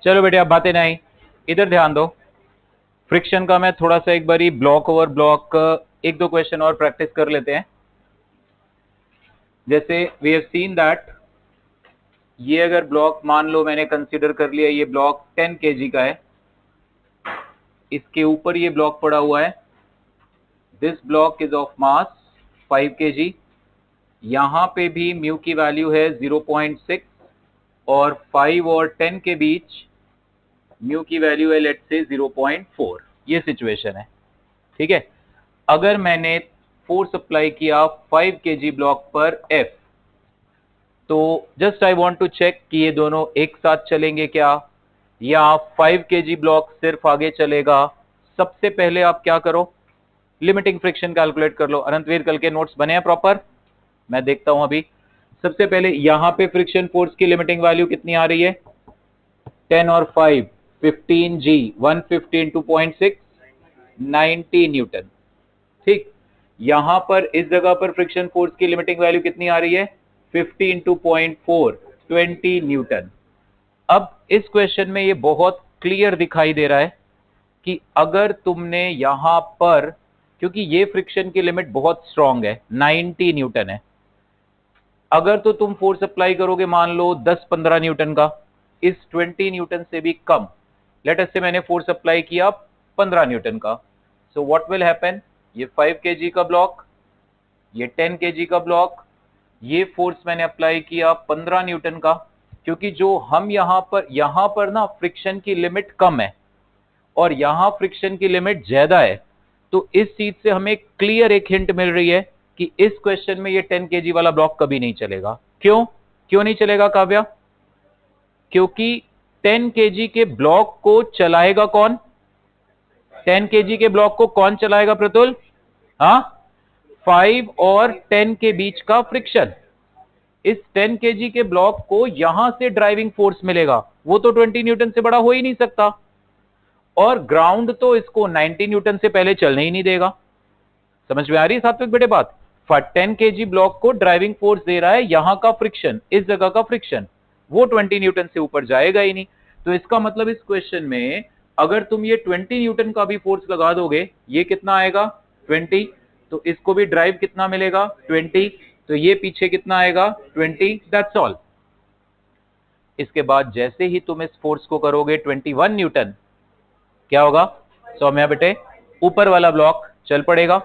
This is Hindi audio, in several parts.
चलो बेटे अब बातें नहीं, इधर ध्यान दो। फ्रिक्शन का मैं थोड़ा सा एक बारी ब्लॉक ओवर ब्लॉक एक दो क्वेश्चन और प्रैक्टिस कर लेते हैं। जैसे वी हैव सीन दैट ये अगर ब्लॉक मान लो मैंने कंसीडर कर लिया, ये ब्लॉक 10 केजी का है, इसके ऊपर ये ब्लॉक पड़ा हुआ है, this block is of mass 5 KG, यहां पे भी म्यू की वैल्यू है 0.6 और 5 और 10 के बीच म्यू की वैल्यू है लेट्स से 0.4। ये सिचुएशन है, ठीक है। अगर मैंने फोर्स अप्लाई किया 5 केजी ब्लॉक पर एफ, तो just I want to check कि ये दोनों एक साथ चलेंगे क्या, या 5 केजी ब्लॉक सिर्फ आगे चलेगा। सबसे पहले आप क्या करो, लिमिटिंग फ्रिक्शन कैलकुलेट कर लो। अनंतवीर कल के नोट्स बने हैं प्रॉपर, मैं देखता हूं अभी। सबसे पहले यहां पे फ्रिक्शन फोर्स की लिमिटिंग वैल्यू कितनी आ रही है, 10 और 5 15 जी, 115 2.6 90 न्यूटन, ठीक। यहां पर इस जगह पर फ्रिक्शन फोर्स की लिमिटिंग वैल्यू कितनी आ रही है, 50 इंटू 0.4 20 न्यूटन। अब इस क्वेश्चन में ये बहुत क्लियर दिखाई दे रहा है कि अगर तुमने यहां पर, क्योंकि ये फ्रिक्शन की लिमिट बहुत स्ट्रांग है 90 न्यूटन है, अगर तो तुम फोर्स अप्लाई करोगे मान लो 10-15 न्यूटन का, इस 20 न्यूटन से भी कम, लेट अस से मैंने फोर्स अप्लाई किया 15 न्यूटन का, सो व्हाट विल हैपन, ये 5 केजी का ब्लॉक, ये 10 केजी का ब्लॉक, ये फोर्स मैंने अप्लाई किया 15 न्यूटन का, क्योंकि जो हम यहां पर ना फ्रिक्शन की लिमिट कम है और यहां फ्रिक्शन की लिमिट ज्यादा है, तो इस चीज से हमें क्लियर एक हिंट मिल रही है कि इस क्वेश्चन में ये 10 केजी वाला ब्लॉक कभी नहीं चलेगा। क्यों क्यों नहीं चलेगा काव्या, क्योंकि 10 केजी के ब्लॉक को चलाएगा कौन, 10 केजी के ब्लॉक को कौन चलाएगा प्रतुल, हाँ, 5 और 10 के बीच का फ्रिक्शन। इस 10 केजी के ब्लॉक को यहां से ड्राइविंग फोर्स मिलेगा, वो तो 20 न्यूटन से बड़ा हो ही नहीं सकता, और ग्राउंड तो इसको 90 न्यूटन से पहले चलने ही नहीं देगा। समझ में आ रही है सात्विक बेटे बात, 10 केजी ब्लॉक को ड्राइविंग फोर्स दे रहा है यहां का फ्रिक्शन, इस जगह का फ्रिक्शन, वो 20 न्यूटन से ऊपर जाएगा ही नहीं। तो इसका मतलब इस क्वेश्चन में अगर तुम ये 20 न्यूटन का भी फोर्स लगा दोगे, ये कितना आएगा 20, तो इसको भी ड्राइव कितना मिलेगा 20, तो ये पीछे कितना आएगा 20, दैट्स ऑल। इसके बाद जैसे ही तुम इस फोर्स को करोगे 21 न्यूटन, क्या होगा सौम्या बेटे, ऊपर वाला ब्लॉक चल पड़ेगा,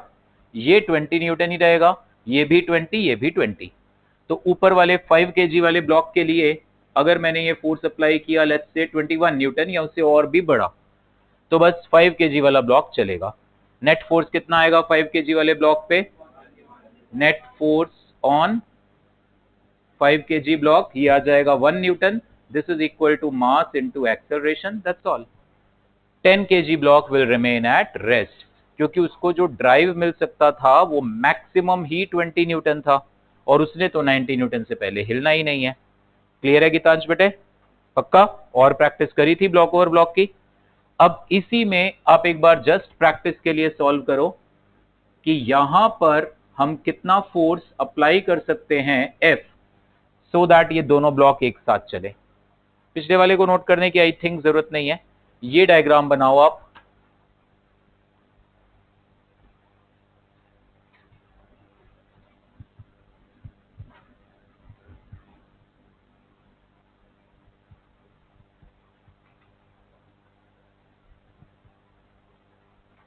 ये 20 न्यूटन ही रहेगा, ये भी 20, ये भी 20। तो ऊपर वाले 5 केजी वाले ब्लॉक के लिए अगर मैंने ये फोर्स अप्लाई किया लेट्स से 21 न्यूटन या उससे और भी बड़ा, तो बस 5 केजी वाला ब्लॉक चलेगा। नेट फोर्स कितना आएगा 5 केजी वाले ब्लॉक पे, net force on 5 KG block ये आ जाएगा 1 newton, this is equal to mass into acceleration, that's all. 10 KG block will remain at rest, क्योंकि उसको जो ड्राइव मिल सकता था वो मैक्सिमम ही 20 न्यूटन था, और उसने तो 90 न्यूटन से पहले हिलना ही नहीं है। क्लियर है गीतांश बेटे, पक्का, और प्रैक्टिस करी थी ब्लॉक ओवर ब्लॉक की। अब इसी में आप एक बार जस्ट प्रैक्टिस के लिए सॉल्व करो कि यहां पर हम कितना फोर्स अप्लाई कर सकते हैं एफ, सो दैट ये दोनों ब्लॉक एक साथ चले। पिछले वाले को नोट करने की आई थिंक जरूरत नहीं है, ये डायग्राम बनाओ आप।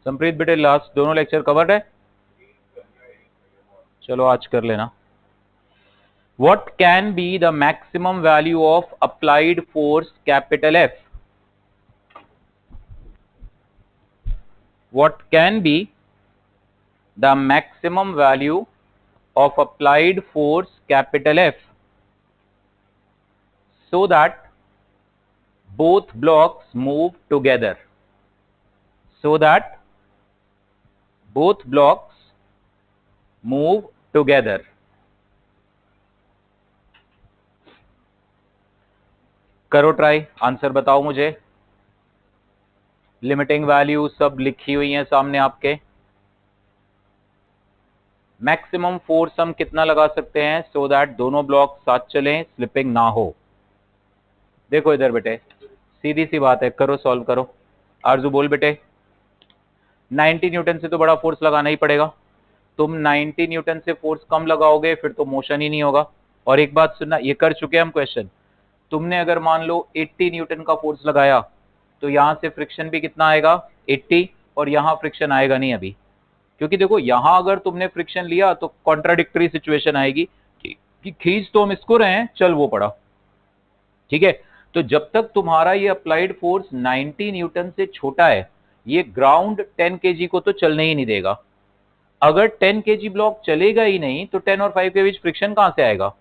संप्रीत बेटे लास्ट दोनों लेक्चर कवर्ड है, चलो आज कर लेना। What can be the maximum value of applied force capital F? What can be the maximum value of applied force capital F so that both blocks move together? So that both blocks move together. करो ट्राई, आंसर बताओ मुझे। लिमिटिंग वैल्यू सब लिखी हुई है सामने आपके। मैक्सिमम फोर्स हम कितना लगा सकते हैं सो दैट दोनों ब्लॉक साथ चलें, स्लिपिंग ना हो। देखो इधर बेटे, सीधी सी बात है, करो सॉल्व करो। आरजू बोल बेटे। 90 न्यूटन से तो बड़ा फोर्स लगाना ही पड़ेगा। तुम 90 न्यूटन से फोर्स कम लगाओगे फिर तो मोशन ही नहीं होगा। और एक बात सुनना, ये कर चुके हैं हम क्वेश्चन। तुमने अगर मान लो 80 न्यूटन का फोर्स लगाया तो यहां से फ्रिक्शन भी कितना आएगा 80, और यहां फ्रिक्शन आएगा नहीं अभी, क्योंकि देखो यहां अगर तुमने फ्रिक्शन लिया तो कॉन्ट्राडिक्टरी सिचुएशन आएगी कि खींच तो हम इसको रहे हैं, चल वो पड़ा। ठीक है, तो जब तक तुम्हारा ये अप्लाइड फोर्स 90 न्यूटन से छोटा है, ये ग्राउंड 10 केजी को तो चलने ही नहीं देगा। अगर 10 केजी ब्लॉक चलेगा ही नहीं तो 10 और 5 के बीच फ्रिक्शन कहां से आएगा?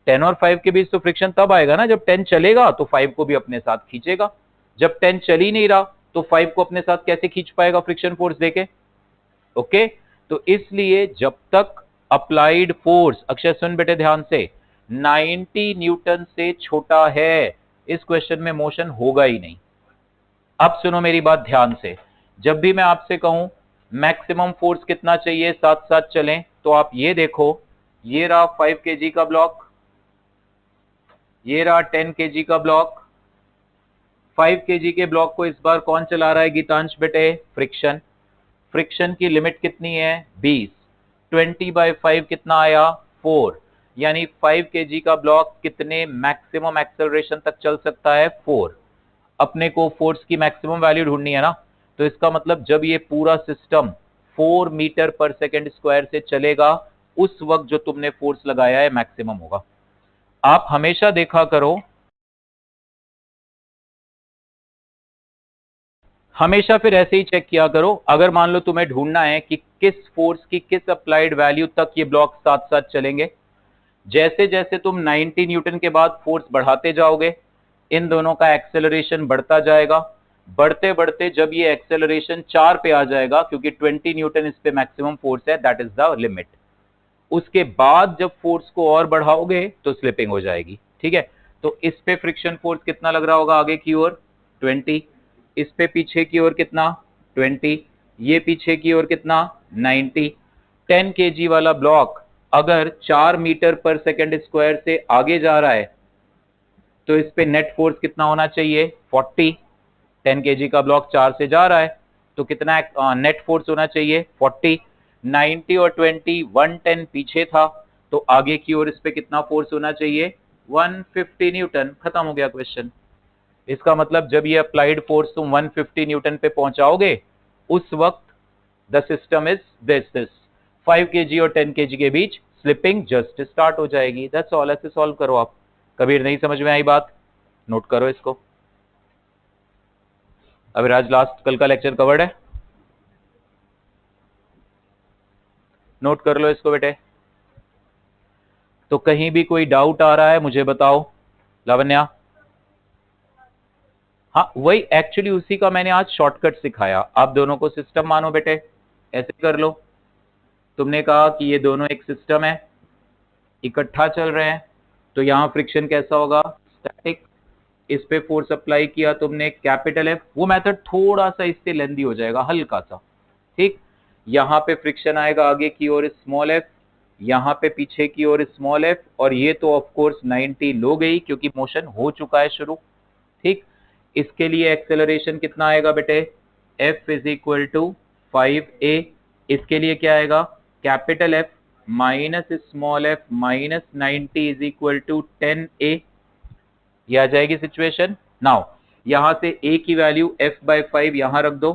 10 और 5 के बीच तो फ्रिक्शन तब आएगा ना जब 10 चलेगा तो 5 को भी अपने साथ खींचेगा। जब 10 चल ही नहीं रहा तो 5 को अपने साथ कैसे खींच पाएगा फ्रिक्शन फोर्स देके? ओके, तो इसलिए जब तक अप्लाइड फोर्स, अक्षय सुन बेटे ध्यान से, 90 न्यूटन से छोटा है, इस क्वेश्चन में मोशन होगा ही नहीं। अब सुनो मेरी बात ध्यान से, जब भी मैं आपसे कहूं मैक्सिमम फोर्स कितना चाहिए साथ साथ चलें, तो आप ये देखो, ये रहा 5 केजी का ब्लॉक, ये रहा 10 केजी का ब्लॉक। 5 केजी के ब्लॉक को इस बार कौन चला रहा है गीतांश बेटे? फ्रिक्शन। फ्रिक्शन की लिमिट कितनी है 20, 20/5 कितना आया 4, यानी 5 केजी का ब्लॉक कितने मैक्सिमम एक्सेलरेशन तक चल सकता है 4। अपने को फोर्स की मैक्सिमम वैल्यू ढूंढनी है ना, तो इसका मतलब जब ये पूरा सिस्टम 4 मीटर पर सेकेंड स्क्वायर से चलेगा उस वक्त जो तुमने फोर्स लगाया है मैक्सिमम होगा। आप हमेशा देखा करो, हमेशा फिर ऐसे ही चेक किया करो। अगर मान लो तुम्हें ढूंढना है कि किस फोर्स की किस अप्लाइड वैल्यू तक ये ब्लॉक साथ साथ चलेंगे, जैसे जैसे तुम 90 न्यूटन के बाद फोर्स बढ़ाते जाओगे इन दोनों का एक्सेलरेशन बढ़ता जाएगा। बढ़ते बढ़ते जब ये एक्सेलरेशन 4 पे आ जाएगा, क्योंकि 20 न्यूटन इस पे मैक्सिमम फोर्स है, दैट इज द लिमिट, उसके बाद जब फोर्स को और बढ़ाओगे तो स्लिपिंग हो जाएगी। ठीक है, तो इस पे फ्रिक्शन फोर्स कितना लग रहा होगा आगे की ओर 20, इस पे पीछे की ओर कितना 20, ये पीछे की ओर कितना 90। 10 केजी वाला ब्लॉक अगर 4 मीटर पर सेकेंड स्क्वायर से आगे जा रहा है तो इस पे नेट फोर्स कितना होना चाहिए 40। 10 केजी का ब्लॉक 4 से जा रहा है तो कितना नेट फोर्स होना चाहिए 40। 90 और 20 110 पीछे था, तो आगे की ओर इस पे कितना फोर्स होना चाहिए 150 न्यूटन। खत्म हो गया क्वेश्चन। इसका मतलब जब ये अप्लाइड फोर्स तुम 150 न्यूटन पे पहुंचाओगे उस वक्त the system is this 5 KG और 10 केजी के बीच स्लिपिंग जस्ट स्टार्ट हो जाएगी। That's all. ऐसे सॉल्व करो आप। कबीर नहीं समझ में आई बात? नोट करो इसको। अभी आज लास्ट कल का लेक्चर कवर्ड है, नोट कर लो इसको बेटे। तो कहीं भी कोई डाउट आ रहा है मुझे बताओ लावण्या। हाँ वही एक्चुअली उसी का मैंने आज शॉर्टकट सिखाया। आप दोनों को सिस्टम मानो बेटे, ऐसे कर लो। तुमने कहा कि ये दोनों एक सिस्टम है, इकट्ठा चल रहे हैं, तो यहां फ्रिक्शन कैसा होगा स्टैटिक। इस पे फोर्स अप्लाई किया तुमने कैपिटल एफ, वो मेथड थोड़ा सा इससे लेंदी हो जाएगा हल्का सा। ठीक, यहां पे फ्रिक्शन आएगा आगे की ओर स्मॉल एफ, यहां पे पीछे की ओर स्मॉल एफ, और ये तो ऑफ कोर्स 90 लो गई क्योंकि मोशन हो चुका है शुरू। ठीक, इसके लिए एक्सेलरेशन कितना आएगा बेटे F is equal to 5a। इसके लिए क्या आएगा capital F minus small f minus 90 is equal to 10a। ये आ जाएगी सिचुएशन। नाउ यहां से a की वैल्यू f/5 यहां रख दो,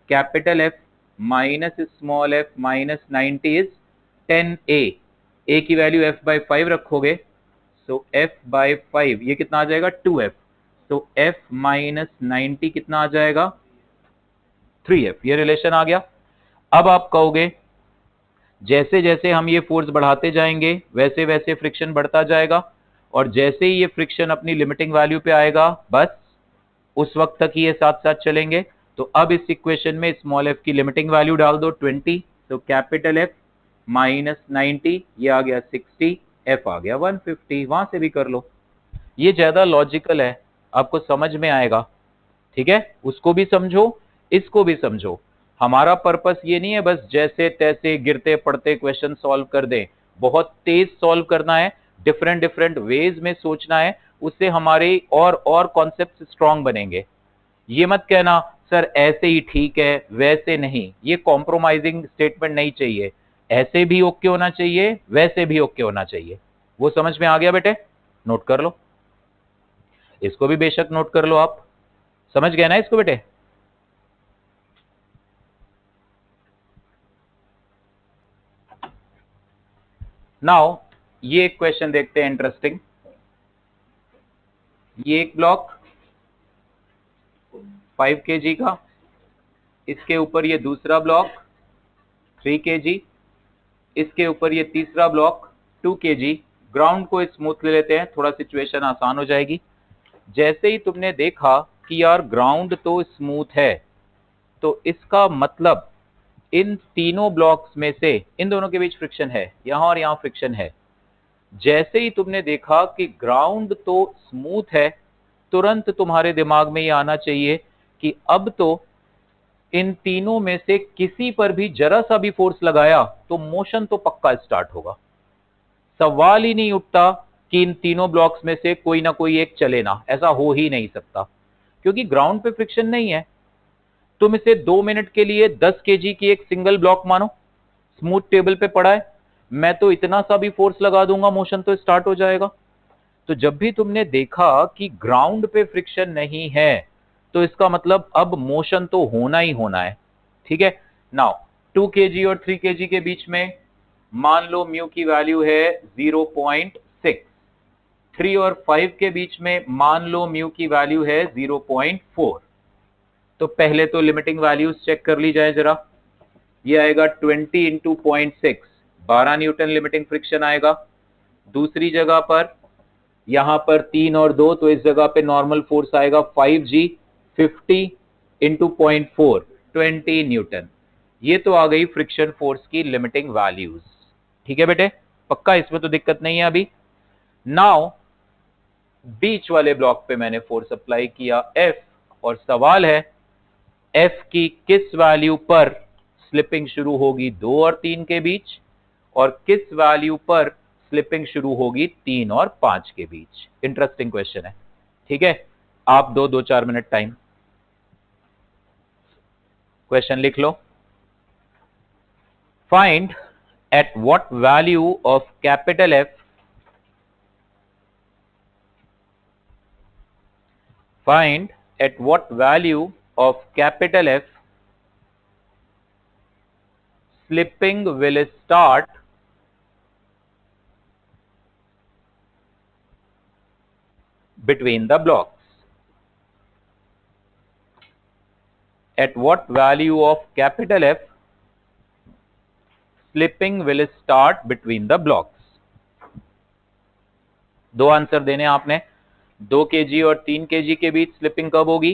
capital F minus small f minus 90 is 10a। a की वैल्यू f/5 रखोगे, सो f/5 ये कितना आ जाएगा 2f, तो f माइनस 90 कितना आ जाएगा 3f। ये रिलेशन आ गया। अब आप कहोगे जैसे जैसे हम ये फोर्स बढ़ाते जाएंगे वैसे वैसे फ्रिक्शन बढ़ता जाएगा, और जैसे ही ये फ्रिक्शन अपनी लिमिटिंग वैल्यू पे आएगा बस उस वक्त तक ही ये साथ साथ चलेंगे। तो अब इस इक्वेशन में स्मॉल f की लिमिटिंग वैल्यू डाल दो 20, तो कैपिटल F माइनस 90 ये आ गया 60, f आ गया 150। वहां से भी कर लो, ये ज्यादा लॉजिकल है, आपको समझ में आएगा। ठीक है, उसको भी समझो इसको भी समझो। हमारा पर्पस ये नहीं है बस जैसे तैसे गिरते पड़ते क्वेश्चन सॉल्व कर दें, बहुत तेज सॉल्व करना है, डिफरेंट डिफरेंट वेज में सोचना है, उससे हमारे और कॉन्सेप्ट स्ट्रांग बनेंगे। ये मत कहना सर ऐसे ही ठीक है वैसे नहीं, ये कॉम्प्रोमाइजिंग स्टेटमेंट नहीं चाहिए। ऐसे भी ओके होना चाहिए, वैसे भी ओके होना चाहिए। वो समझ में आ गया बेटे? नोट कर लो, इसको भी बेशक नोट कर लो। आप समझ गए ना इसको बेटे? नाउ ये एक क्वेश्चन देखते हैं इंटरेस्टिंग। ये एक ब्लॉक 5 kg का, इसके ऊपर ये दूसरा ब्लॉक 3 kg, इसके ऊपर ये तीसरा ब्लॉक 2 kg। ग्राउंड को स्मूथ ले लेते हैं, थोड़ा सिचुएशन आसान हो जाएगी। जैसे ही तुमने देखा कि यार ग्राउंड तो स्मूथ है, तो इसका मतलब इन तीनों ब्लॉक्स में से इन दोनों के बीच फ्रिक्शन है, यहां और यहां फ्रिक्शन है। जैसे ही तुमने देखा कि ग्राउंड तो स्मूथ है, तुरंत तुम्हारे दिमाग में ये आना चाहिए कि अब तो इन तीनों में से किसी पर भी जरा सा भी फोर्स लगाया तो मोशन तो पक्का स्टार्ट होगा। सवाल ही नहीं उठता कि इन तीनों ब्लॉक्स में से कोई ना कोई एक चले ना, ऐसा हो ही नहीं सकता, क्योंकि ग्राउंड पे फ्रिक्शन नहीं है। तुम इसे 2 मिनट के लिए 10 केजी की एक सिंगल ब्लॉक मानो, स्मूथ टेबल पे पड़ा है, मैं तो इतना सा भी फोर्स लगा दूंगा मोशन तो स्टार्ट हो जाएगा। तो जब भी तुमने देखा कि ग्राउंड पे फ्रिक्शन नहीं है, तो इसका मतलब अब मोशन तो होना ही होना है। ठीक है। नाउ 2 kg और 3 kg के बीच में मान लो म्यू की वैल्यू है 0.6। 3 और 5 के बीच में मान लो म्यू की वैल्यू है 0.4। तो पहले तो लिमिटिंग वैल्यूज चेक कर ली जाए जरा। ये आएगा 20 इंटू 0.6, 12 न्यूटन लिमिटिंग फ्रिक्शन आएगा। दूसरी जगह पर यहां पर 3 और 2, तो इस जगह पे नॉर्मल फोर्स आएगा 5G, 50 इंटू 0.4, 20 न्यूटन। ये तो आ गई फ्रिक्शन फोर्स की लिमिटिंग वैल्यूज। ठीक है बेटे, पक्का, इसमें तो दिक्कत नहीं है अभी। नाउ बीच वाले ब्लॉक पे मैंने फोर्स अप्लाई किया F, और सवाल है F की किस वैल्यू पर स्लिपिंग शुरू होगी 2 और 3 के बीच, और किस वैल्यू पर स्लिपिंग शुरू होगी 3 और 5 के बीच। इंटरेस्टिंग क्वेश्चन है। ठीक है, आप 2-4 मिनट टाइम, क्वेश्चन लिख लो। Find at what value of capital F, find at what value of capital F slipping will start between the blocks. At what value of capital F slipping will start between the blocks? दो आंसर देने आपने। 2 kg और 3 kg के बीच स्लिपिंग कब होगी,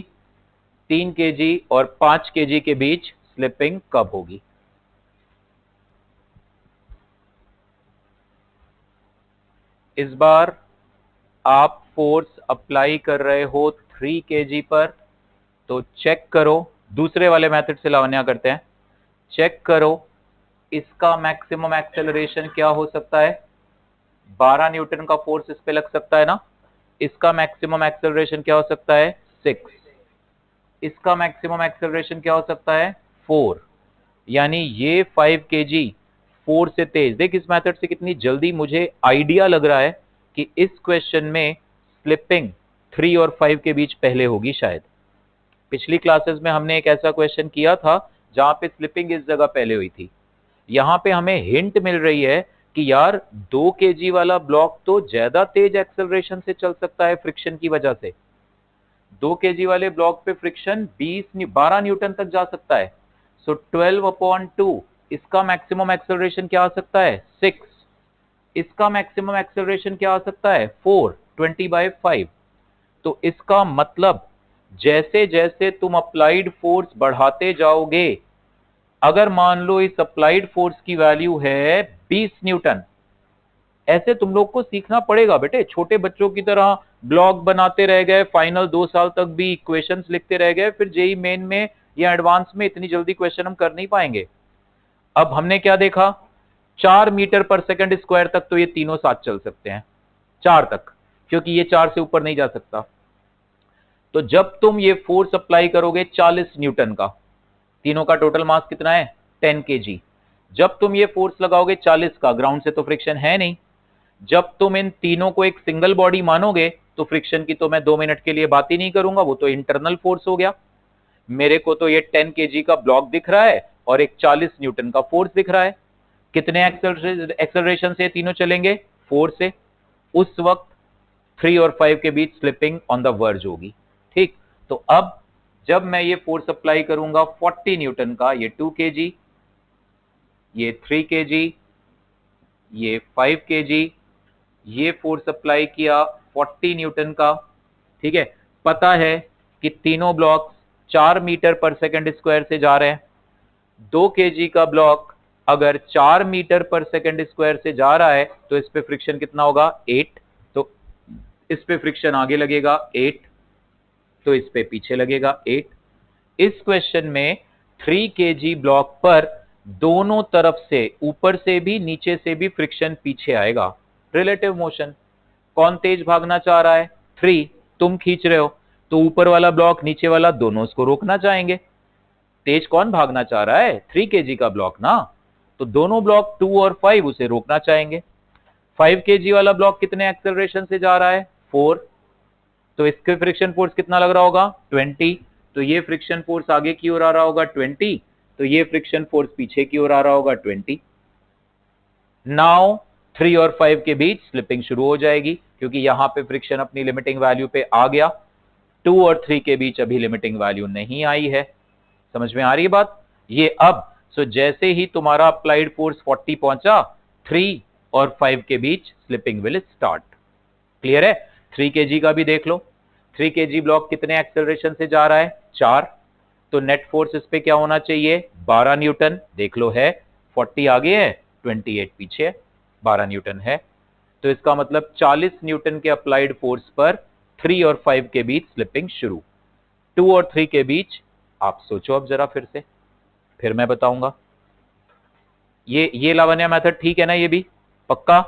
3 kg और 5 kg के बीच स्लिपिंग कब होगी। इस बार आप फोर्स अप्लाई कर रहे हो 3 kg पर, तो चेक करो, दूसरे वाले मेथड से लावण्या करते हैं। चेक करो इसका मैक्सिमम एक्सेलरेशन क्या हो सकता है। 12 न्यूटन का फोर्स इस पे लग सकता है ना। इसका मैक्सिमम एक्सेलरेशन क्या हो सकता है, 6। इसका मैक्सिमम एक्सेलरेशन क्या हो सकता है, 4। यानी ये 5 kg 4 से तेज। देख इस मेथड से कितनी जल्दी मुझे आइडिया लग रहा है कि इस क्वेश्चन में स्लिपिंग 3 और 5 के बीच पहले होगी शायद। पिछली क्लासेस में हमने एक ऐसा क्वेश्चन किया था जहां पे स्लिपिंग इस जगह पहले हुई थी। यहां पे हमें हिंट मिल रही है कि यार 2 kg वाला ब्लॉक तो ज्यादा तेज एक्सेलरेशन से चल सकता है फ्रिक्शन की वजह से। 2 kg वाले ब्लॉक पे फ्रिक्शन 12 न्यूटन तक जा सकता है। सो 12/2, इसका मैक्सिमम एक्सेलरेशन क्या आ सकता है, 6। इसका मैक्सिमम एक्सेलरेशन क्या आ सकता है, 4, 20/5। तो इसका मतलब जैसे जैसे तुम अप्लाइड फोर्स बढ़ाते जाओगे, अगर मान लो इस अप्लाइड फोर्स की वैल्यू है 20 न्यूटन, ऐसे तुम लोग को सीखना पड़ेगा बेटे। छोटे बच्चों की तरह ब्लॉग बनाते रह गए, फाइनल 2 साल तक भी इक्वेशंस लिखते रह गए, फिर जेई मेन में या एडवांस में इतनी जल्दी क्वेश्चन हम कर नहीं पाएंगे। अब हमने क्या देखा, 4 मीटर पर सेकंड स्क्वायर तक तो ये तीनों साथ चल सकते हैं, 4 तक, क्योंकि ये 4 से ऊपर नहीं जा सकता। तो जब तुम ये फोर्स अप्लाई करोगे 40 न्यूटन का, तीनों का टोटल मास कितना है 10 केजी, जब तुम ये फोर्स लगाओगे 40 का, ग्राउंड से तो फ्रिक्शन है नहीं, जब तुम इन तीनों को एक सिंगल बॉडी मानोगे तो फ्रिक्शन की तो मैं 2 मिनट के लिए बात ही नहीं करूंगा, वो तो इंटरनल फोर्स हो गया। मेरे को तो ये 10 केजी का ब्लॉक दिख रहा है और एक 40 न्यूटन का फोर्स दिख रहा है। कितने एक्सेलरेशन से तीनों चलेंगे 4 से। उस वक्त 3 और 5 के बीच स्लिपिंग ऑन द वर्ज होगी। ठीक, तो अब जब मैं ये फोर्स अप्लाई करूंगा 40 न्यूटन का, ये 2 केजी, ये 3 केजी, ये 5 केजी, ये फोर्स अप्लाई किया 40 न्यूटन का। ठीक है, पता है कि तीनों ब्लॉक 4 मीटर पर सेकंड स्क्वायर से जा रहे हैं। 2 केजी का ब्लॉक अगर 4 मीटर पर सेकंड स्क्वायर से जा रहा है तो इस पे फ्रिक्शन कितना होगा 8, तो इस पे फ्रिक्शन आगे लगेगा 8, तो इस पे पीछे लगेगा 8। इस क्वेश्चन में 3 केजी ब्लॉक पर दोनों तरफ से, ऊपर से भी नीचे से भी फ्रिक्शन पीछे आएगा। रिलेटिव मोशन, कौन तेज भागना चाह रहा है 3, तुम खींच रहे हो, तो ऊपर वाला ब्लॉक नीचे वाला दोनों उसको रोकना चाहेंगे। तेज कौन भागना चाह रहा है 3 केजी का ब्लॉक ना, तो दोनों ब्लॉक 2 और 5 उसे रोकना चाहेंगे। 5 केजी वाला ब्लॉक कितने एक्सेलरेशन से जा रहा है 4, तो इसके फ्रिक्शन फोर्स कितना लग रहा होगा 20, तो ये फ्रिक्शन फोर्स आगे की ओर आ रहा होगा 20, तो ये फ्रिक्शन फोर्स पीछे की ओर आ रहा होगा 20। नाउ 3 और 5 के बीच स्लिपिंग शुरू हो जाएगी, क्योंकि यहां पे फ्रिक्शन अपनी लिमिटिंग वैल्यू पे आ गया। 2 और 3 के बीच अभी लिमिटिंग वैल्यू नहीं आई है। समझ में आ रही है बात? ये अब जैसे ही तुम्हारा अप्लाइड फोर्स 40 पहुंचा, 3 और 5 के बीच स्लिपिंग विल स्टार्ट। क्लियर है? 3 केजी का भी देख लो, 3 केजी ब्लॉक कितने एक्सेलरेशन से जा रहा है 4, तो नेट फोर्स इस पे क्या होना चाहिए 12 न्यूटन। देख लो है, 40 आगे है 28 पीछे है, 12 न्यूटन है। तो इसका मतलब 40 न्यूटन के अप्लाइड फोर्स पर 3 और 5 के बीच स्लिपिंग शुरू। 2 और 3 के बीच आप सोचो अब जरा फिर से, फिर मैं बताऊंगा। ये लावण्या मेथड ठीक है ना? ये भी पक्का?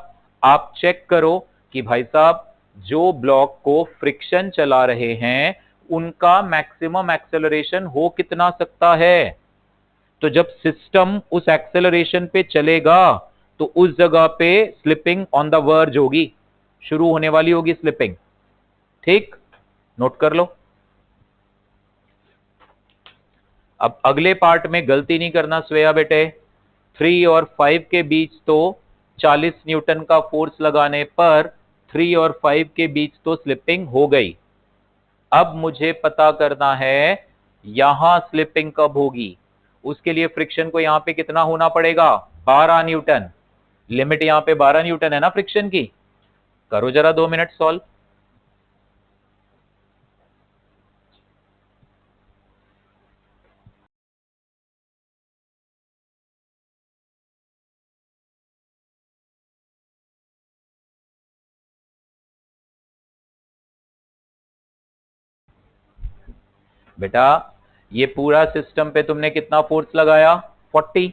आप चेक करो कि भाई साहब जो ब्लॉक को फ्रिक्शन चला रहे हैं उनका मैक्सिमम एक्सेलरेशन हो कितना सकता है। तो जब सिस्टम उस एक्सेलरेशन पे चलेगा तो उस जगह पे स्लिपिंग ऑन द वर्ज होगी, शुरू होने वाली होगी स्लिपिंग। ठीक, नोट कर लो। अब अगले पार्ट में गलती नहीं करना श्रेया बेटे। 3 और 5 के बीच तो 40 न्यूटन का फोर्स लगाने पर 3 और 5 के बीच तो स्लिपिंग हो गई। अब मुझे पता करना है यहां स्लिपिंग कब होगी। उसके लिए फ्रिक्शन को यहां पे कितना होना पड़ेगा 12 न्यूटन। लिमिट यहां पे 12 न्यूटन है ना फ्रिक्शन की। करो जरा 2 मिनट सॉल्व। बेटा ये पूरा सिस्टम पे तुमने कितना फोर्स लगाया 40,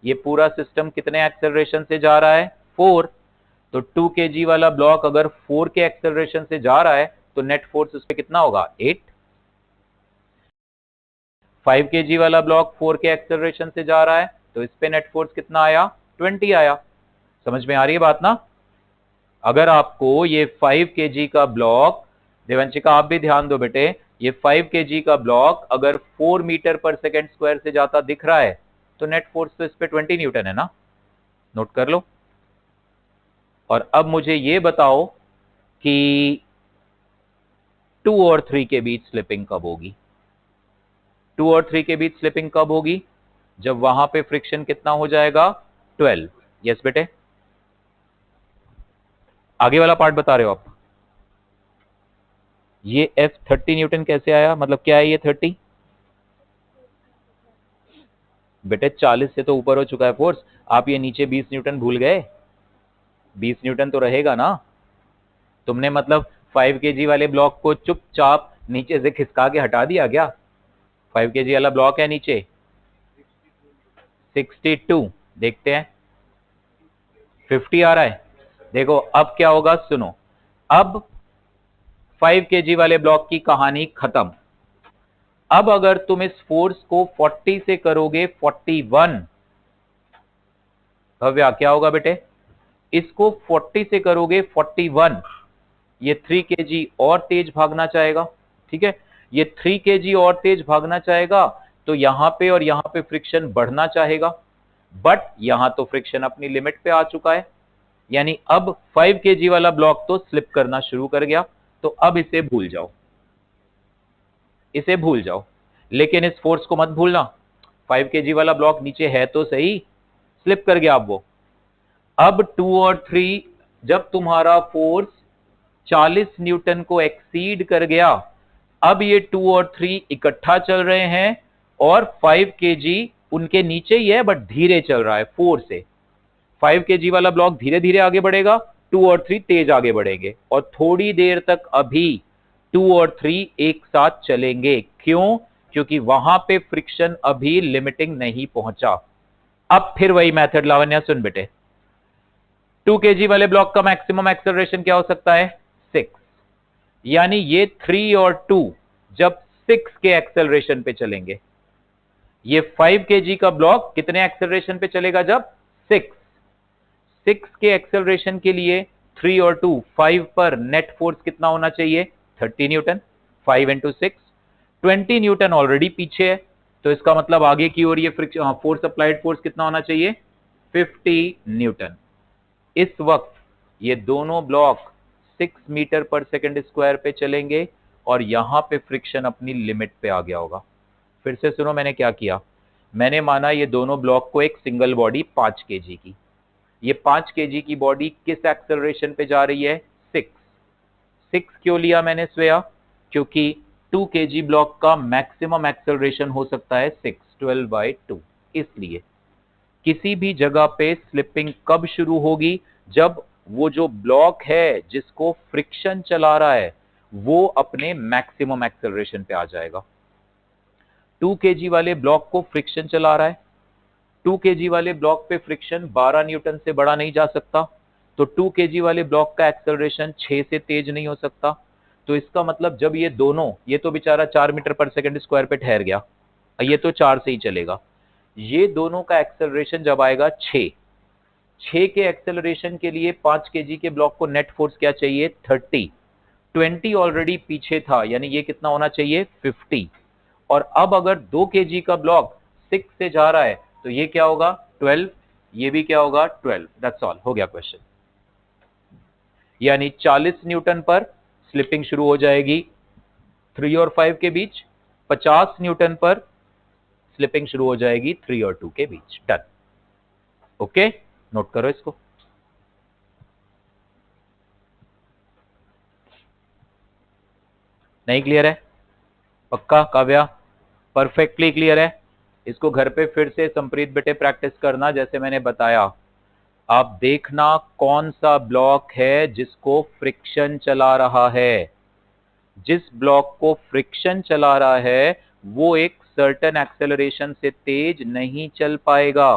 ये पूरा सिस्टम कितने एक्सेलरेशन से जा रहा है 4, तो 2 केजी वाला ब्लॉक अगर 4 के एक्सेलरेशन से जा रहा है तो नेट फोर्स उस पे कितना होगा 8। 5 केजी वाला ब्लॉक 4 के एक्सेलरेशन से जा रहा है तो इस पे नेट फोर्स कितना आया 20 आया। समझ में आ रही है बात ना? अगर आपको ये 5 केजी का ब्लॉक, देवंशिका आप भी ध्यान दो बेटे, ये 5 केजी का ब्लॉक अगर 4 मीटर पर सेकेंड स्क्वायर से जाता दिख रहा है तो नेट फोर्स तो इस पे 20 न्यूटन है ना। नोट कर लो। और अब मुझे ये बताओ कि 2 और 3 के बीच स्लिपिंग कब होगी। 2 और 3 के बीच स्लिपिंग कब होगी जब वहां पे फ्रिक्शन कितना हो जाएगा 12। यस बेटे, आगे वाला पार्ट बता रहे हो आप। ये F 30 न्यूटन कैसे आया, मतलब क्या है ये 30? बेटे 40 से तो ऊपर हो चुका है फोर्स, आप ये नीचे 20 न्यूटन भूल गए। 20 न्यूटन तो रहेगा ना। तुमने मतलब 5 केजी वाले ब्लॉक को चुपचाप नीचे से खिसका के हटा दिया क्या? 5 केजी वाला ब्लॉक है नीचे 62, देखते हैं 50 आ रहा है। देखो अब क्या होगा सुनो, अब 5 kg वाले ब्लॉक की कहानी खत्म। अब अगर तुम इस फोर्स को 40 से करोगे 41, भव्या क्या होगा बेटे? इसको 40 से करोगे 41, ये 3 kg और तेज भागना चाहेगा। ठीक है, ये 3 kg और तेज भागना चाहेगा, तो यहां पे और यहां पे फ्रिक्शन बढ़ना चाहेगा, बट यहां तो फ्रिक्शन अपनी लिमिट पे आ चुका है, यानी अब 5 kg वाला ब्लॉक तो स्लिप करना शुरू कर गया, तो अब इसे भूल जाओ, इसे भूल जाओ। लेकिन इस फोर्स को मत भूलना, 5 kg वाला ब्लॉक नीचे है तो सही, स्लिप कर गया अब वो। अब 2 और 3, जब तुम्हारा फोर्स 40 न्यूटन को एक्सीड कर गया, अब ये 2 और 3 इकट्ठा चल रहे हैं और 5 kg उनके नीचे ही है बट धीरे चल रहा है 4 से। 5 kg वाला ब्लॉक धीरे धीरे आगे बढ़ेगा, 2 और 3 तेज आगे बढ़ेंगे, और थोड़ी देर तक अभी 2 और 3 एक साथ चलेंगे। क्यों? क्योंकि वहां पे फ्रिक्शन अभी लिमिटिंग नहीं पहुंचा। अब फिर वही मेथड लावण्या सुन बेटे, 2 kg वाले ब्लॉक का मैक्सिमम एक्सेलरेशन क्या हो सकता है? 6, यानी ये 3 और 2 जब 6 के एक्सेलरेशन पे चलेंगे, ये 5 kg का ब्लॉक कितने एक्सेलरेशन पे चलेगा? जब 6 के एक्सेलरेशन के लिए 3 और 2 5 पर नेट फोर्स कितना होना चाहिए? 30 न्यूटन। 5 इंटू 6 20 न्यूटन ऑलरेडी पीछे है, तो इसका मतलब आगे की ओर ये फोर्स अप्लाइड फोर्स कितना होना चाहिए? 50 न्यूटन। इस वक्त ये दोनों ब्लॉक 6 मीटर पर सेकंड स्क्वायर पे चलेंगे और यहां पे फ्रिक्शन अपनी लिमिट पे आ गया होगा। फिर से सुनो मैंने क्या किया, मैंने माना ये दोनों ब्लॉक को एक सिंगल बॉडी 5 kg की, ये 5 kg की बॉडी किस एक्सेलरेशन पे जा रही है? 6 क्यों लिया मैंने श्रेया? क्योंकि 2 kg ब्लॉक का मैक्सिमम एक्सेलरेशन हो सकता है 6, 12/2। इसलिए किसी भी जगह पे स्लिपिंग कब शुरू होगी? जब वो जो ब्लॉक है जिसको फ्रिक्शन चला रहा है वो अपने मैक्सिमम एक्सेलरेशन पे आ जाएगा। 2 kg वाले ब्लॉक को फ्रिक्शन चला रहा है, 2 kg वाले ब्लॉक पे फ्रिक्शन 12 न्यूटन से बड़ा नहीं जा सकता, तो 2 kg वाले ब्लॉक का एक्सेलरेशन 6 से तेज नहीं हो सकता। तो इसका मतलब जब ये दोनों, ये तो बेचारा 4 मीटर पर सेकंड स्क्वायर पे ठहर गया, ये तो 4 से ही चलेगा, ये दोनों का एक्सेलरेशन जब आएगा 6 के एक्सेलरेशन के लिए 5 kg के ब्लॉक को नेट फोर्स क्या चाहिए? 30। 20 ऑलरेडी पीछे था, यानी ये कितना होना चाहिए? 50। और अब अगर 2 kg का ब्लॉक 6 से जा रहा है तो ये क्या होगा? 12, ये भी क्या होगा? 12। दैट्स ऑल, हो गया क्वेश्चन। यानी 40 न्यूटन पर स्लिपिंग शुरू हो जाएगी 3 और 5 के बीच, 50 न्यूटन पर स्लिपिंग शुरू हो जाएगी 3 और 2 के बीच। डन। ओके, नोट करो इसको। नहीं क्लियर है? पक्का काव्या? परफेक्टली क्लियर है? इसको घर पे फिर से संप्रीत बेटे प्रैक्टिस करना, जैसे मैंने बताया। आप देखना कौन सा ब्लॉक है जिसको फ्रिक्शन चला रहा है। जिस ब्लॉक को फ्रिक्शन चला रहा है वो एक सर्टेन एक्सेलरेशन से तेज नहीं चल पाएगा।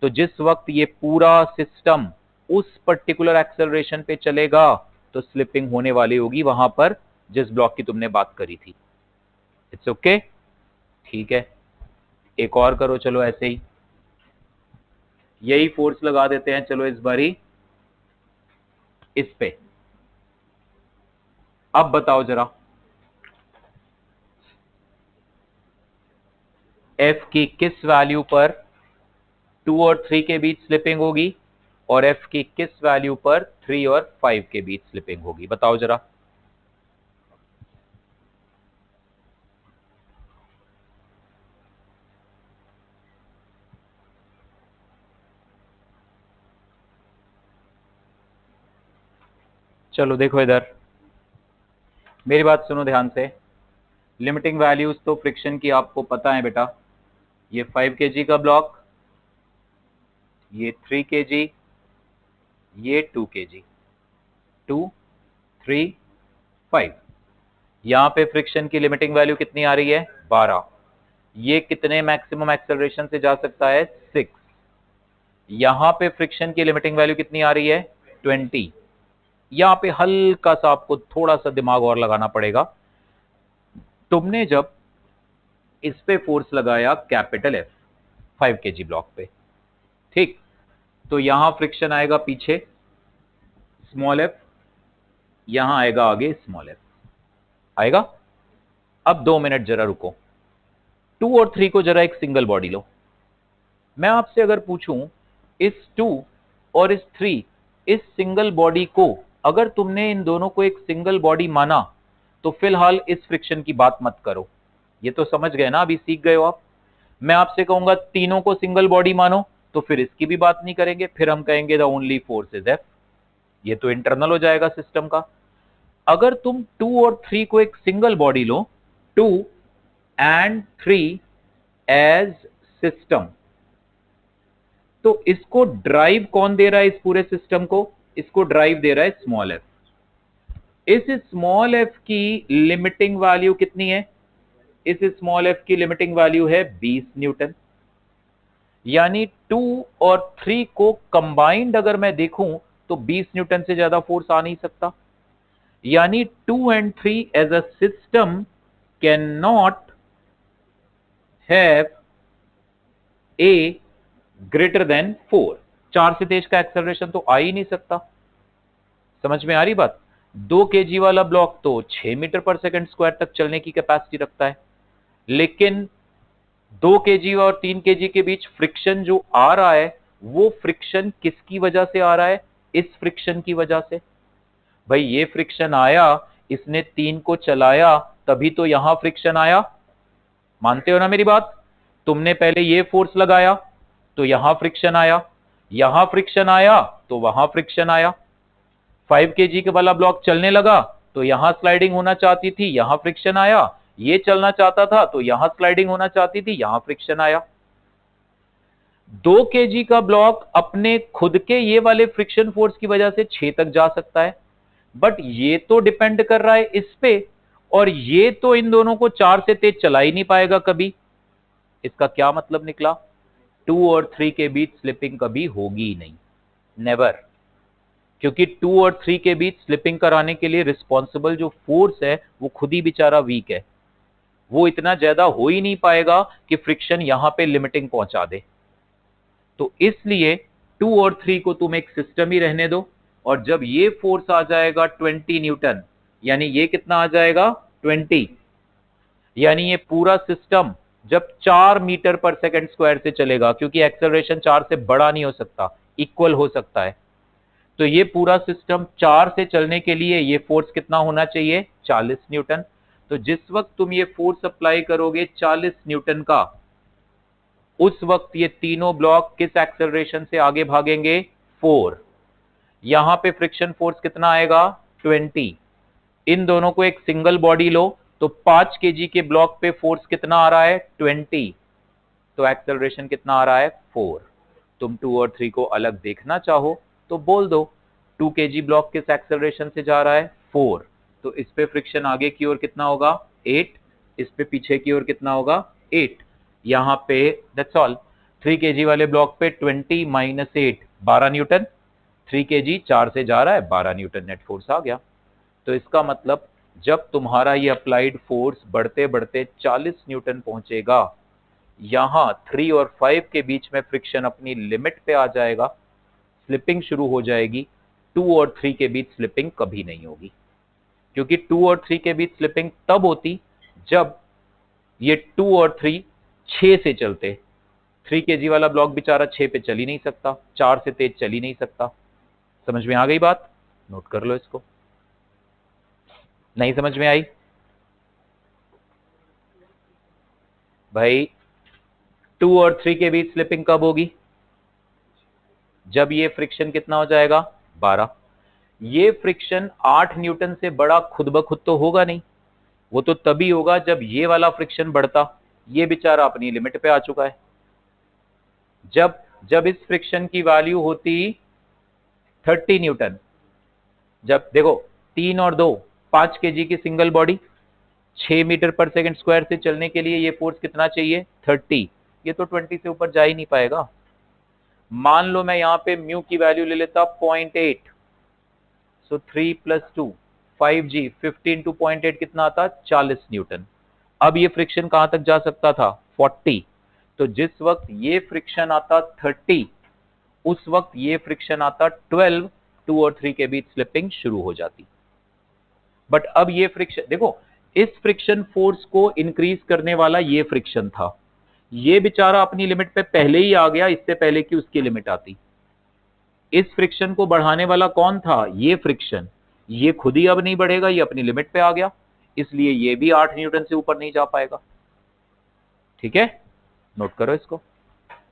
तो जिस वक्त ये पूरा सिस्टम उस पर्टिकुलर एक्सेलरेशन पे चलेगा तो स्लिपिंग होने वाली होगी वहां पर जिस ब्लॉक की तुमने बात करी थी। इट्स ओके, ठीक है। एक और करो, चलो ऐसे ही यही फोर्स लगा देते हैं, चलो इस बारी इस पे। अब बताओ जरा, F की किस वैल्यू पर 2 और 3 के बीच स्लिपिंग होगी और F की किस वैल्यू पर 3 और 5 के बीच स्लिपिंग होगी? बताओ जरा। चलो देखो इधर, मेरी बात सुनो ध्यान से। लिमिटिंग वैल्यूज तो फ्रिक्शन की आपको पता है बेटा। ये 5 kg का ब्लॉक, ये 3 kg, ये 2 kg, 2, 3, 5। यहां पे फ्रिक्शन की लिमिटिंग वैल्यू कितनी आ रही है? 12। ये कितने मैक्सिमम एक्सेलरेशन से जा सकता है? 6। यहां पे फ्रिक्शन की लिमिटिंग वैल्यू कितनी आ रही है? 20। यहां पे हल्का सा आपको थोड़ा सा दिमाग और लगाना पड़ेगा। तुमने जब इस पे फोर्स लगाया कैपिटल एफ 5 केजी ब्लॉक पे, ठीक, तो यहां फ्रिक्शन आएगा पीछे स्मॉल एफ, यहां आएगा आगे स्मॉल एफ आएगा। अब 2 मिनट जरा रुको, 2 और 3 को जरा एक सिंगल बॉडी लो। मैं आपसे अगर पूछूं इस 2 और इस 3, इस सिंगल बॉडी को अगर तुमने इन दोनों को एक सिंगल बॉडी माना तो फिलहाल इस फ्रिक्शन की बात मत करो। ये तो समझ गए ना, अभी सीख गए हो आप। मैं आपसे कहूंगा तीनों को सिंगल बॉडी मानो तो फिर इसकी भी बात नहीं करेंगे, फिर हम कहेंगे the only force is F. ये तो इंटरनल हो जाएगा सिस्टम का। अगर तुम 2 और 3 को एक सिंगल बॉडी लो, 2 एंड 3 एज सिस्टम, तो इसको ड्राइव कौन दे रहा है? इस पूरे सिस्टम को इसको ड्राइव दे रहा है स्मॉल एफ। इस स्मॉल एफ की लिमिटिंग वैल्यू कितनी है? इस स्मॉल एफ की लिमिटिंग वैल्यू है 20 न्यूटन। यानी 2 और 3 को कंबाइंड अगर मैं देखूं तो 20 न्यूटन से ज्यादा फोर्स आ नहीं सकता। यानी 2 and 3 as a system can not have a greater than 4। 4 से तेज का एक्सेलरेशन तो आ ही नहीं सकता। समझ में आ रही बात? 2 केजी वाला ब्लॉक तो 6 मीटर पर सेकंड स्क्वायर तक चलने की कैपेसिटी रखता है, लेकिन 2 केजी और 3 केजी के बीच फ्रिक्शन जो आ रहा है वो फ्रिक्शन किसकी वजह से आ रहा है? इस फ्रिक्शन की वजह से। भाई ये फ्रिक्शन आया, इसने 3 को चलाया, तभी तो यहां फ्रिक्शन आया। मानते हो ना मेरी बात? तुमने पहले ये फोर्स लगाया तो यहां फ्रिक्शन आया, यहां फ्रिक्शन आया तो वहां फ्रिक्शन आया। 5 केजी के वाला ब्लॉक चलने लगा तो यहां स्लाइडिंग होना चाहती थी, यहां फ्रिक्शन आया। ये चलना चाहता था तो यहां स्लाइडिंग होना चाहती थी, यहां फ्रिक्शन आया। 2 केजी का ब्लॉक अपने खुद के ये वाले फ्रिक्शन फोर्स की वजह से 6 तक जा सकता है, बट ये तो डिपेंड कर रहा है इस पे, और ये तो इन दोनों को 4 से तेज चला ही नहीं पाएगा कभी। इसका क्या मतलब निकला? 2 और 3 के बीच स्लिपिंग कभी होगी ही नहीं, नेवर। क्योंकि 2 और 3 के बीच स्लिपिंग कराने के लिए रिस्पॉन्सिबल जो फोर्स है वो खुद ही बेचारा वीक है, वो इतना ज्यादा हो ही नहीं पाएगा कि फ्रिक्शन यहां पे लिमिटिंग पहुंचा दे। तो इसलिए 2 और 3 को तुम एक सिस्टम ही रहने दो, और जब ये फोर्स आ जाएगा 20 न्यूटन, यानी ये कितना आ जाएगा 20, यानी ये पूरा सिस्टम जब 4 मीटर पर सेकंड स्क्वायर से चलेगा, क्योंकि एक्सेलरेशन 4 से बड़ा नहीं हो सकता, इक्वल हो सकता है, तो ये पूरा सिस्टम 4 से चलने के लिए ये फोर्स कितना होना चाहिए? 40 न्यूटन। तो जिस वक्त तुम ये फोर्स अप्लाई करोगे 40 न्यूटन का, उस वक्त ये तीनों ब्लॉक किस एक्सेलरेशन से आगे भागेंगे? 4। यहां पे फ्रिक्शन फोर्स कितना आएगा? 20। इन दोनों को एक सिंगल बॉडी लो तो 5 केजी के ब्लॉक पे फोर्स कितना आ रहा है? 20। तो एक्सेलरेशन कितना आ रहा है? 4। तुम 2 और 3 को अलग देखना चाहो तो बोल दो 2 केजी ब्लॉक किस एक्सेलरेशन से जा रहा है? 4। तो इस पे फ्रिक्शन आगे की ओर कितना होगा? 8। इस पे पीछे की ओर कितना होगा? 8। यहां पे दैट्स ऑल। 3 केजी वाले ब्लॉक पे 20 माइनस 8 12 न्यूटन। 3 केजी 4 से जा रहा है, 12 न्यूटन नेट फोर्स आ गया। तो इसका मतलब जब तुम्हारा ये अप्लाइड फोर्स बढ़ते बढ़ते 40 न्यूटन पहुंचेगा, यहां 3 और 5 के बीच में फ्रिक्शन अपनी लिमिट पे आ जाएगा, स्लिपिंग शुरू हो जाएगी। 2 और 3 के बीच स्लिपिंग कभी नहीं होगी, क्योंकि 2 और 3 के बीच स्लिपिंग तब होती जब ये 2 और 3 6 से चलते। 3 केजी वाला ब्लॉक बेचारा 6 पे चल ही नहीं सकता, 4 से तेज चल ही नहीं सकता। समझ में आ गई बात? नोट कर लो इसको। नहीं समझ में आई? भाई 2 और 3 के बीच स्लिपिंग कब होगी? जब ये फ्रिक्शन कितना हो जाएगा? 12। ये फ्रिक्शन 8 न्यूटन से बड़ा खुद ब खुद तो होगा नहीं, वो तो तभी होगा जब ये वाला फ्रिक्शन बढ़ता। ये बेचारा अपनी लिमिट पे आ चुका है। जब जब इस फ्रिक्शन की वैल्यू होती 30 न्यूटन, जब देखो 3 और 2 5 केजी की सिंगल बॉडी, 6 मीटर पर सेकंड स्क्वायर से चलने के लिए ये फोर्स कितना चाहिए? 30। ये तो 20 से ऊपर जा ही नहीं पाएगा। मान लो मैं यहां पे म्यू की वैल्यू ले लेता 0.8, सो 3 + 2 5G 15 टू 0.8 कितना आता, 40 न्यूटन। अब ये फ्रिक्शन कहां तक जा सकता था, 40। तो जिस वक्त ये फ्रिक्शन आता 30, उस वक्त ये फ्रिक्शन आता 12, 2 और 3 के बीच स्लिपिंग शुरू हो जाती। बट अब ये फ्रिक्शन देखो, इस फ्रिक्शन फोर्स को इंक्रीज करने वाला ये फ्रिक्शन था, ये बेचारा अपनी लिमिट पे पहले ही आ गया, इससे पहले कि उसकी लिमिट आती। इस फ्रिक्शन को बढ़ाने वाला कौन था, ये फ्रिक्शन। ये खुद ही अब नहीं बढ़ेगा, ये अपनी लिमिट पे आ गया, इसलिए ये भी 8 न्यूटन से ऊपर नहीं जा पाएगा। ठीक है, नोट करो इसको।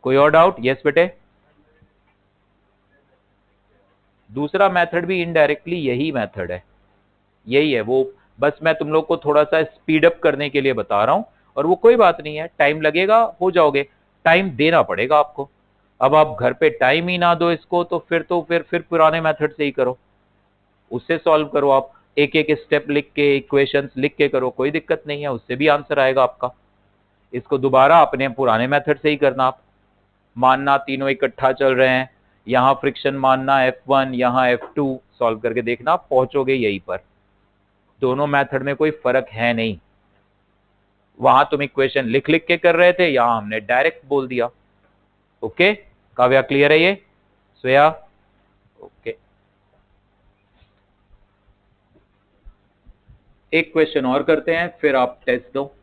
कोई और डाउट? यस बेटे। दूसरा मेथड भी इनडायरेक्टली यही मेथड है, यही है वो, बस मैं तुम लोग को थोड़ा सा स्पीड अप करने के लिए बता रहा हूं, और वो कोई बात नहीं है, टाइम लगेगा, हो जाओगे। टाइम देना पड़ेगा आपको। अब आप घर पे टाइम ही ना दो इसको, तो फिर पुराने मेथड से ही करो, उससे सॉल्व करो। आप एक एक स्टेप लिख के, इक्वेशंस लिख के करो, कोई दिक्कत नहीं है, उससे भी आंसर आएगा आपका। इसको दोबारा अपने पुराने मेथड से ही करना। आप मानना तीनों इकट्ठा चल रहे हैं, यहां फ्रिक्शन मानना F1, यहां F2, सॉल्व करके देखना आप पहुंचोगे यहीं पर। दोनों मेथड में कोई फर्क है नहीं। वहां तुम इक्वेशन लिख लिख के कर रहे थे, यहां हमने डायरेक्ट बोल दिया। ओके काव्या, क्लियर है ये? श्रेया, ओके। एक क्वेश्चन और करते हैं, फिर आप टेस्ट दो।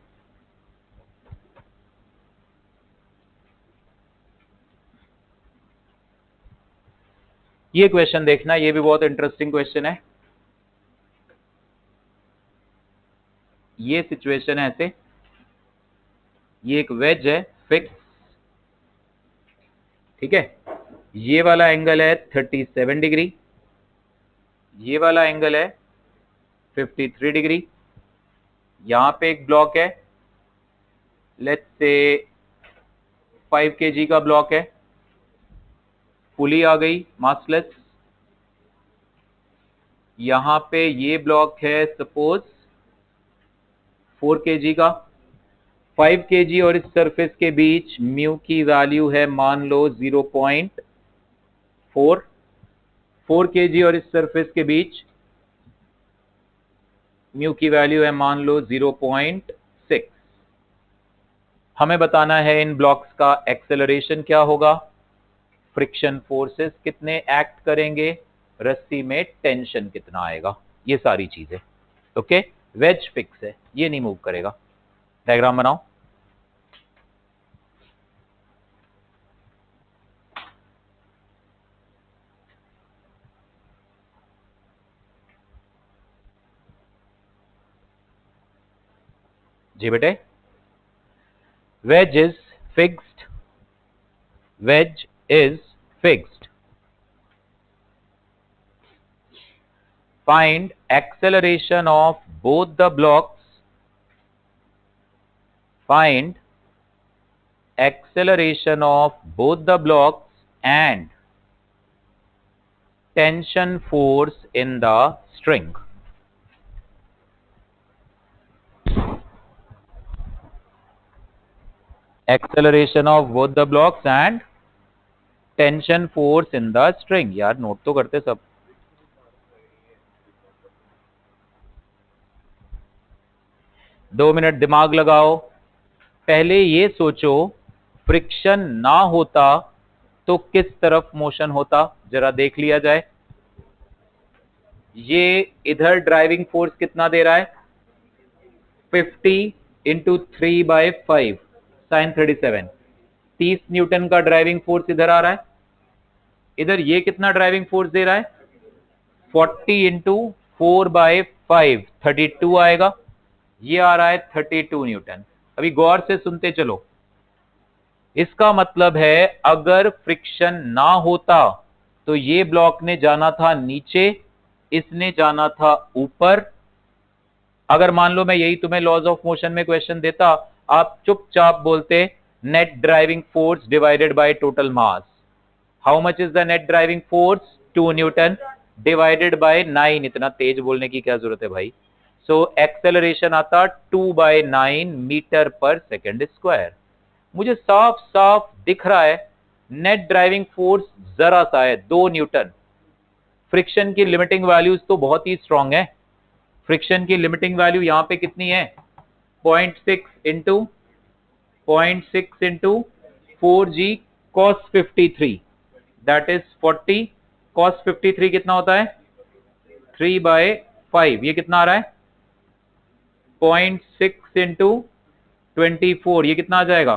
ये क्वेश्चन देखना, ये भी बहुत इंटरेस्टिंग क्वेश्चन है। ये सिचुएशन है ऐसे, ये एक वेज है फिक्स, ठीक है। ये वाला एंगल है 37 डिग्री, ये वाला एंगल है 53 डिग्री। यहां पे एक ब्लॉक है, लेट्स से 5 kg का ब्लॉक है, पुली आ गई मासलेस। यहां पे ये ब्लॉक है सपोज 4 kg का। 5 kg और इस सरफेस के बीच म्यू की वैल्यू है मान लो 0.4। 4 kg और इस सरफेस के बीच म्यू की वैल्यू है मान लो 0.6। हमें बताना है इन ब्लॉक्स का एक्सेलरेशन क्या होगा, फ्रिक्शन फोर्सेस कितने एक्ट करेंगे, रस्सी में टेंशन कितना आएगा, ये सारी चीजें। ओके, वेज फिक्स है, ये नहीं मूव करेगा। डायग्राम बनाओ। जी बेटे, wedge is fixed, wedge is fixed. Find acceleration of both the blocks, find acceleration of both the blocks and tension force in the string. Acceleration of both the blocks and tension force in the string. यार नोट तो करते सब। दो मिनट दिमाग लगाओ। पहले ये सोचो, फ्रिक्शन ना होता तो किस तरफ मोशन होता, जरा देख लिया जाए। ये इधर ड्राइविंग फोर्स कितना दे रहा है, 50 इंटू 3/5 sin 37, 30 न्यूटन का ड्राइविंग फोर्स इधर आ रहा है। इधर ये कितना ड्राइविंग फोर्स दे रहा है, 40 इंटू 4/5 32 आएगा। ये आ रहा है 32 न्यूटन। अभी गौर से सुनते चलो, इसका मतलब है अगर फ्रिक्शन ना होता तो ये ब्लॉक ने जाना था नीचे, इसने जाना था ऊपर। अगर मान लो मैं यही तुम्हें लॉज ऑफ मोशन में क्वेश्चन देता, आप चुपचाप बोलते net driving force divided by total mass. How much is the net driving force, 2 Newton divided by 9। इतना तेज बोलने की क्या जरूरत है भाई। सो एक्सेलरेशन आता 2/9 मीटर पर सेकेंड स्क्वायर। मुझे साफ साफ दिख रहा है नेट ड्राइविंग फोर्स जरा सा है, 2 न्यूटन। फ्रिक्शन की लिमिटिंग वैल्यूज तो बहुत ही स्ट्रांग है। फ्रिक्शन की लिमिटिंग वैल्यू यहां पे कितनी है? 0.6 into 4g cos 53, that is 40। cos 53 कितना होता है? 3/5। ये कितना आ रहा है? 0.6 इंटू 24, ये कितना आ जाएगा?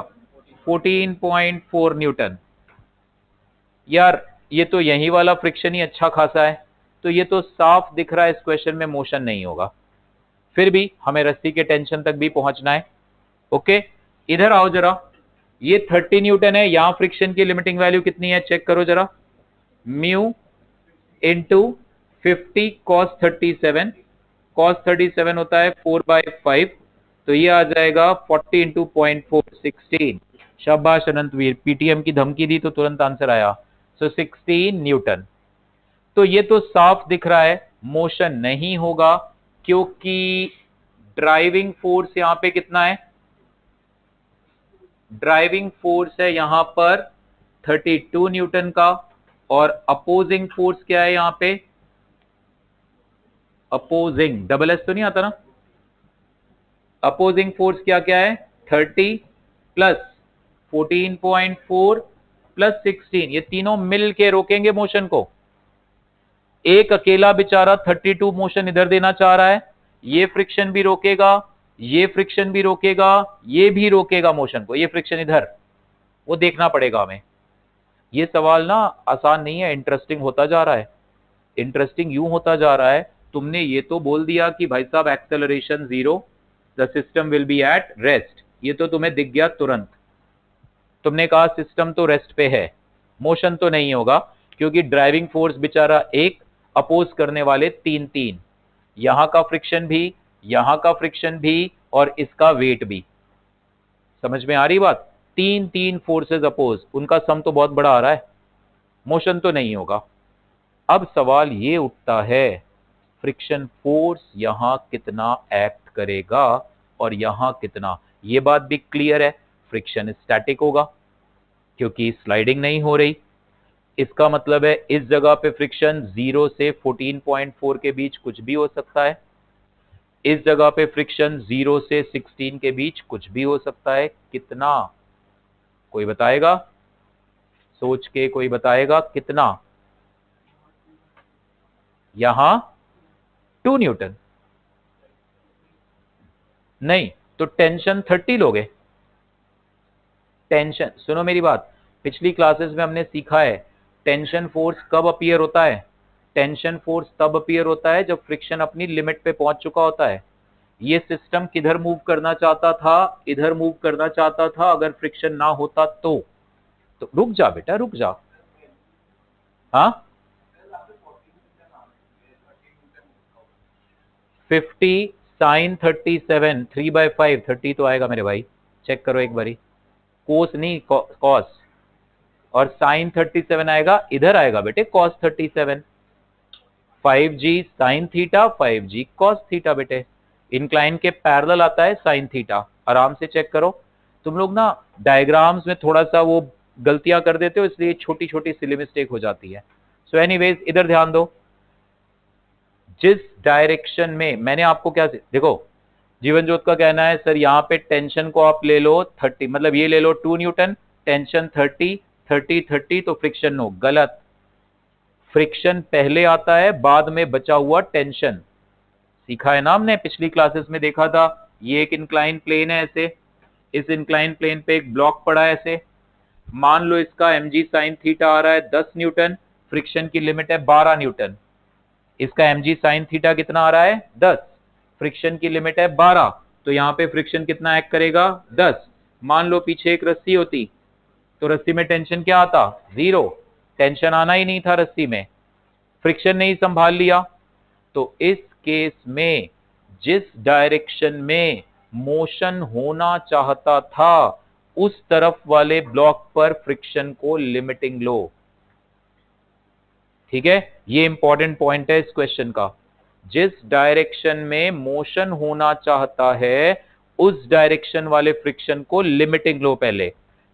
14.4 न्यूटन। यार ये तो यही वाला फ्रिक्शन ही अच्छा खासा है, तो ये तो साफ दिख रहा है इस क्वेश्चन में मोशन नहीं होगा। फिर भी हमें रस्सी के टेंशन तक भी पहुंचना है। ओके, इधर आओ जरा। ये 30 न्यूटन है, यहां फ्रिक्शन की लिमिटिंग वैल्यू कितनी है चेक करो जरा। म्यू इंटू 50 cos 37, cos 37 होता है 4/5, तो ये आ जाएगा 40 इंटू 0.4, 16। शाबाश अनंतवीर, पीटीएम की धमकी दी तो तुरंत आंसर आया। सो 16 न्यूटन। तो ये तो साफ दिख रहा है मोशन नहीं होगा, क्योंकि ड्राइविंग फोर्स यहां पे कितना है? ड्राइविंग फोर्स है यहां पर 32 न्यूटन का, और अपोजिंग फोर्स क्या है यहां पे? अपोजिंग, डबल एस तो नहीं आता ना? अपोजिंग फोर्स क्या क्या है? 30 प्लस 14.4 प्लस 16, ये तीनों मिल के रोकेंगे मोशन को। एक अकेला बेचारा 32 मोशन इधर देना चाह रहा है, ये फ्रिक्शन भी रोकेगा, ये फ्रिक्शन भी रोकेगा, ये भी रोकेगा मोशन को, ये फ्रिक्शन इधर, वो देखना पड़ेगा हमें। ये सवाल ना आसान नहीं है, इंटरेस्टिंग होता जा रहा है। इंटरेस्टिंग यूं होता जा रहा है, तुमने ये तो बोल दिया कि भाई साहब acceleration 0, the system will be at rest, ये तो तुम्हें दिख गया तुरंत। तुमने कहा सिस्टम तो रेस्ट पे है, मोशन तो नहीं होगा, क्योंकि ड्राइविंग फोर्स बेचारा एक, अपोज करने वाले 3, यहां का फ्रिक्शन भी, यहां का फ्रिक्शन भी, और इसका वेट भी। समझ में आ रही बात? 3 फोर्सेस अपोज, उनका सम तो बहुत बड़ा आ रहा है, मोशन तो नहीं होगा। अब सवाल ये उठता है, फ्रिक्शन फोर्स यहां कितना एक्ट करेगा और यहां कितना? ये बात भी क्लियर है, फ्रिक्शन स्टैटिक होगा क्योंकि स्लाइडिंग नहीं हो रही। इसका मतलब है इस जगह पे फ्रिक्शन 0 से 14.4 के बीच कुछ भी हो सकता है, इस जगह पे फ्रिक्शन 0 से 16 के बीच कुछ भी हो सकता है। कितना? कोई बताएगा? सोच के कोई बताएगा कितना? यहां 2 न्यूटन। नहीं तो टेंशन 30 लोगे। टेंशन, सुनो मेरी बात, पिछली क्लासेस में हमने सीखा है टेंशन फोर्स कब अपीयर होता है? टेंशन फोर्स तब अपीयर होता है जब फ्रिक्शन अपनी लिमिट पे पहुंच चुका होता है। ये सिस्टम किधर मूव करना चाहता था? इधर मूव करना चाहता था, अगर फ्रिक्शन ना होता तो रुक जा बेटा, रुक जा। हाँ, 50 साइन 37, 3/5, 30 तो आएगा मेरे भाई, चेक करो एक बारी। कोस नहीं, कॉस, और साइन 37 आएगा, इधर आएगा बेटे cos 37। 5g sine theta, 5g cos theta बेटे, इंक्लाइन के पैरेलल आता है साइन थीटा। आराम से चेक करो। तुम लोग ना डायग्राम्स में थोड़ा सा वो गलतियां कर देते हो, इसलिए छोटी छोटी सिली मिस्टेक हो जाती है। सो एनीवेज इधर ध्यान दो, जिस डायरेक्शन में मैंने आपको क्या देखो, जीवन ज्योत का कहना है सर यहाँ पे टेंशन को आप ले लो 30, मतलब ये ले लो 2 न्यूटन, टेंशन 30, 30, 30, तो फ्रिक्शन नो, गलत। फ्रिक्शन पहले आता है, बाद में बचा हुआ टेंशन। सीखा है ना हमने, पिछली क्लासेस में देखा था। ये एक इंक्लाइन प्लेन है ऐसे, इस इंक्लाइन प्लेन पे एक ब्लॉक पड़ा है ऐसे, मान लो इसका mg साइन थीटा आ रहा है 10 न्यूटन, फ्रिक्शन की लिमिट है 12 न्यूटन। इसका mg साइन थीटा कितना आ रहा है? 10, फ्रिक्शन की लिमिट है 12, तो यहाँ पे फ्रिक्शन कितना एक्ट करेगा? 10। मान लो पीछे एक रस्सी होती, तो रस्सी में टेंशन क्या आता? 0, टेंशन आना ही नहीं था रस्सी में, फ्रिक्शन नहीं संभाल लिया। तो इस केस में जिस डायरेक्शन में मोशन होना चाहता था, उस तरफ वाले ब्लॉक पर फ्रिक्शन को लिमिटिंग लो। ठीक है, ये इंपॉर्टेंट पॉइंट है इस क्वेश्चन का। जिस डायरेक्शन में मोशन होना चाहता है, उस डायरेक्शन वाले फ्रिक्शन को लिमिटिंग लो पहले।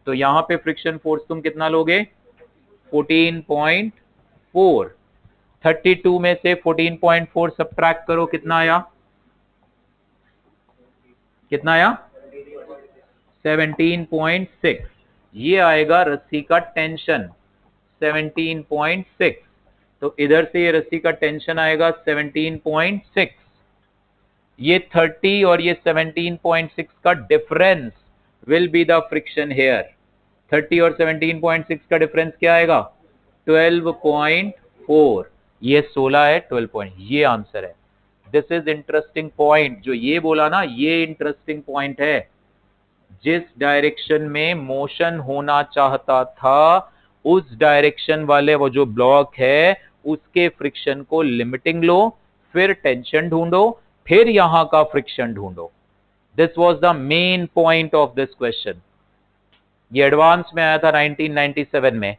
तो यहां पे फ्रिक्शन फोर्स तुम कितना लोगे? 14.4। 32 में से 14.4 सब्ट्रैक्ट करो, कितना आया? कितना आया? 17.6। ये आएगा रस्सी का टेंशन 17.6। तो इधर से ये रस्सी का टेंशन आएगा 17.6। ये 30 और ये 17.6 का difference will be the friction here. 30 और 17.6 का डिफरेंस क्या आएगा? 12.4। ये 16 है, 12 पॉइंट, ये आंसर है। This is interesting point. जो ये बोला ना, ये इंटरेस्टिंग पॉइंट है। जिस डायरेक्शन में मोशन होना चाहता था, उस डायरेक्शन वाले वो जो ब्लॉक है उसके फ्रिक्शन को लिमिटिंग लो, फिर टेंशन ढूंढो, फिर यहां का फ्रिक्शन ढूंढो। This was the main point of this question. ये एडवांस में आया था 1997 में।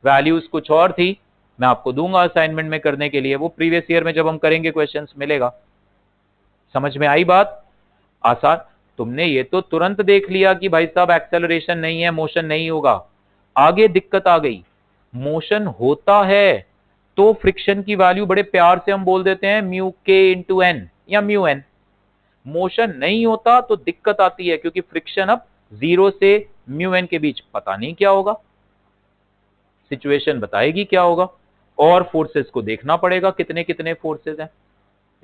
वैल्यूज कुछ और थी, मैं आपको दूंगा असाइनमेंट में करने के लिए, वो प्रीवियस ईयर में जब हम करेंगे क्वेश्चंस मिलेगा। समझ में आई बात? आसान। तुमने ये तो तुरंत देख लिया कि भाई साहब एक्सेलरेशन नहीं है, मोशन नहीं होगा। आगे दिक्कत आ गई, मोशन होता है तो फ्रिक्शन की वैल्यू बड़े प्यार से हम बोल देते हैं म्यू के इंटू एन या म्यू एन। मोशन नहीं होता तो दिक्कत आती है, क्योंकि फ्रिक्शन अब 0 से म्यू एन के बीच पता नहीं क्या होगा, सिचुएशन बताएगी क्या होगा, और फोर्सेस को देखना पड़ेगा कितने कितने फोर्सेस हैं।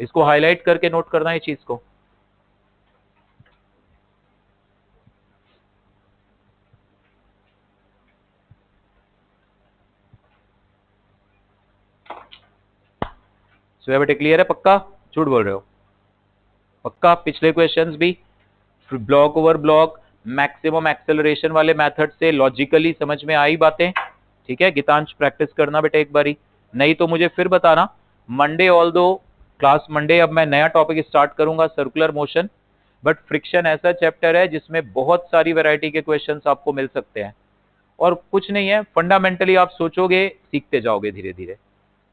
इसको हाईलाइट करके नोट करना है चीज को। बेटे क्लियर है? पक्का? झूठ बोल रहे हो? पक्का? पिछले क्वेश्चंस भी block over block maximum acceleration वाले मेथड से लॉजिकली समझ में आई बातें? ठीक है, गीतांश प्रैक्टिस करना बेटे एक बारी, नहीं तो मुझे फिर बताना। मंडे ऑल दो क्लास मंडे, अब मैं नया टॉपिक स्टार्ट करूंगा सर्कुलर मोशन, बट फ्रिक्शन ऐसा चैप्टर है जिसमें बहुत सारी वैरायटी के क्वेश्चंस आपको मिल सकते हैं। और कुछ नहीं है, फंडामेंटली आप सोचोगे, सीखते जाओगे धीरे धीरे।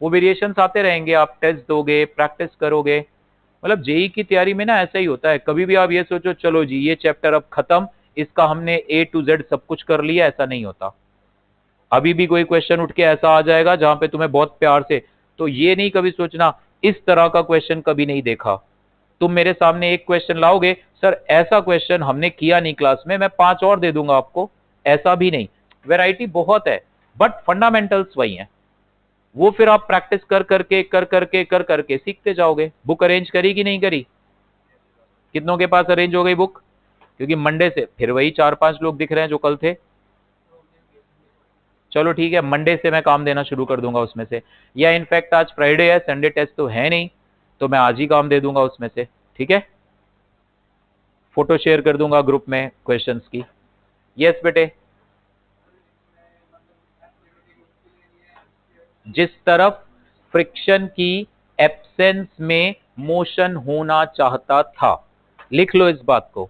वो वेरिएशंस आते रहेंगे, आप टेस्ट दोगे, प्रैक्टिस करोगे। मतलब जेई की तैयारी में ना ऐसा ही होता है, कभी भी आप ये सोचो चलो जी ये चैप्टर अब खत्म, इसका हमने A to Z सब कुछ कर लिया, ऐसा नहीं होता। अभी भी कोई क्वेश्चन उठ के ऐसा आ जाएगा जहां पे तुम्हें बहुत प्यार से, तो ये नहीं कभी सोचना इस तरह का क्वेश्चन कभी नहीं देखा। तुम मेरे सामने एक क्वेश्चन लाओगे, सर ऐसा क्वेश्चन हमने किया नहीं क्लास में, मैं 5 और दे दूंगा आपको, ऐसा भी नहीं। वैरायटी बहुत है, बट फंडामेंटल्स वही हैं। वो फिर आप प्रैक्टिस कर करके सीखते जाओगे। बुक अरेंज करी कि नहीं करी? कितनों के पास अरेंज हो गई बुक? क्योंकि मंडे से फिर वही 4-5 लोग दिख रहे हैं जो कल थे। चलो ठीक है, मंडे से मैं काम देना शुरू कर दूंगा उसमें से, या इनफैक्ट आज फ्राइडे है, संडे टेस्ट तो है नहीं, तो मैं आज ही काम दे दूंगा उसमें से। ठीक है, फोटो शेयर कर दूंगा ग्रुप में क्वेश्चंस की। यस बेटे, जिस तरफ फ्रिक्शन की एब्सेंस में मोशन होना चाहता था, लिख लो इस बात को।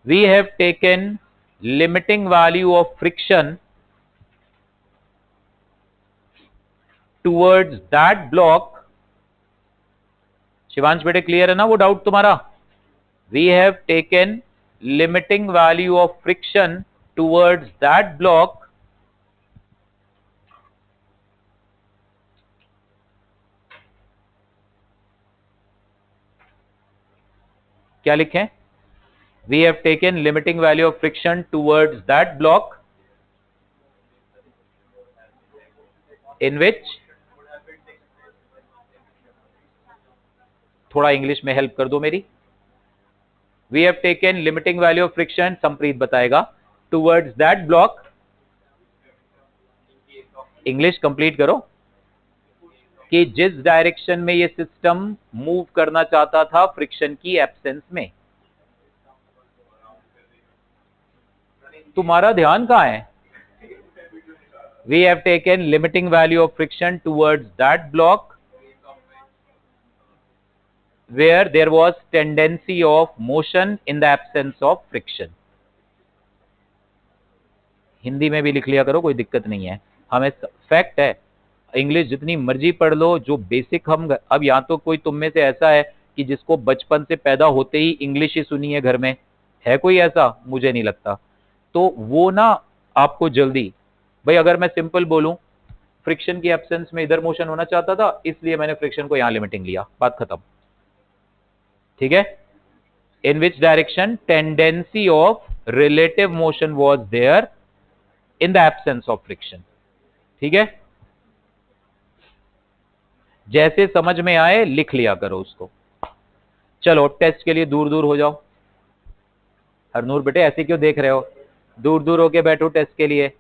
We have taken limiting value of friction towards that block. Shivansh बेटे क्लियर है ना वो डाउट तुम्हारा? We have taken limiting value of friction towards that block क्या लिखें? We have taken limiting value of friction towards that block in which, थोड़ा इंग्लिश में हेल्प कर दो मेरी। We have taken limiting value of friction, Sampreet बताएगा, towards that block, English complete करो, कि जिस डायरेक्शन में ये सिस्टम मूव करना चाहता था फ्रिक्शन की एब्सेंस में। तुम्हारा ध्यान कहां है? We have taken limiting value of friction towards that block where there was tendency of motion in the absence of friction. Hindi में भी लिख लिया करो, कोई दिक्कत नहीं है, हमें फैक्ट है। इंग्लिश जितनी मर्जी पढ़ लो, जो बेसिक हम, अब यहाँ तो कोई तुम में से ऐसा है कि जिसको बचपन से पैदा होते ही इंग्लिश ही सुनी है घर में, है कोई ऐसा? मुझे नहीं लगता। तो वो ना आपको जल्दी, भाई अगर मैं सिंपल बोलूं फ्रिक्शन की एब्सेंस में इधर मोशन होना चाहता था, इसलिए मैंने फ्रिक्शन को यहां लिमिटिंग लिया, बात खत्म। ठीक है, in which direction tendency of relative motion was there in the absence of friction. ठीक है, जैसे समझ में आए लिख लिया करो उसको। चलो टेस्ट के लिए दूर दूर हो जाओ। हरनूर बेटे ऐसे क्यों देख रहे हो, दूर दूर होके बैठो टेस्ट के लिए।